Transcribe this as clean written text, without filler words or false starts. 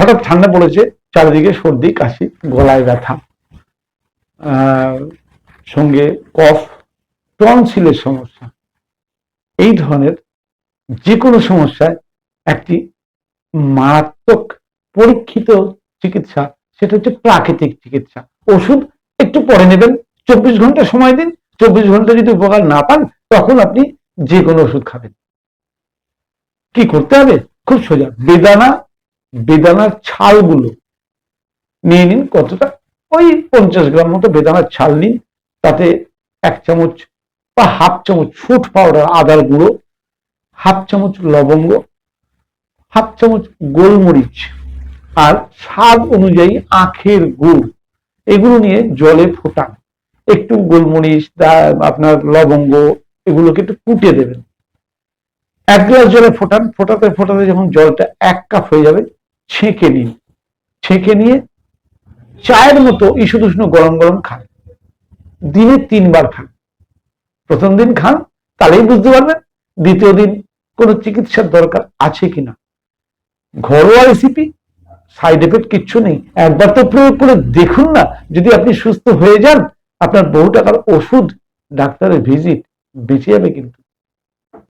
হঠাৎ ঠান্ডা পড়েছে, চারিদিকে সর্দি কাশি, গলায় ব্যথা, সঙ্গে কফ, টনসিলের সমস্যা, এই ধরনের যে কোনো সমস্যায় একটি মারাত্মক পরীক্ষিত চিকিৎসা সেটা হচ্ছে প্রাকৃতিক চিকিৎসা। ওষুধ একটু পরে নেবেন, 24 ঘন্টা সময় দিন, 24 ঘন্টা যদি উপকার না পান তখন আপনি যে কোনো ওষুধ খাবেন। কি করতে হবে? খুব সোজা, বেদানার ছালগুলো নিয়ে নিন। কতটা? ওই 50 গ্রাম মতো বেদানার ছাল নিন, তাতে 1 চামচ বা হাফ চামচ ফুড পাউডার আদার গুঁড়ো, হাফ চামচ লবঙ্গ, হাফ চামচ গোলমরিচ, আর স্বাদ অনুযায়ী আখের গুড়, এগুলো নিয়ে জলে ফোটান। একটু গোলমরিচ, আপনার লবঙ্গ, এগুলোকে একটু কুটে দেবেন। 1 গ্লাস জলে ফোটান, ফোটাতে ফোটাতে যখন জলটা 1 কাপ হয়ে যাবে ছেঁকে নিন। ছেঁকে নিয়ে চায়ের মতো ঈষৎ উষ্ণ গরম গরম খান। দিনে 3 বার খান। প্রথম দিন খান, তাহলেই বুঝতে পারবেন দ্বিতীয় দিন কোনো চিকিৎসার দরকার আছে কিনা। ঘরোয়া রেসিপি, সাইড এফেক্ট কিচ্ছু নেই। একবার তো প্রয়োগ করে দেখুন না, যদি আপনি সুস্থ হয়ে যান আপনার বহু টাকার ওষুধ, ডাক্তারের ভিজিট বেঁচে যাবে কিন্তু।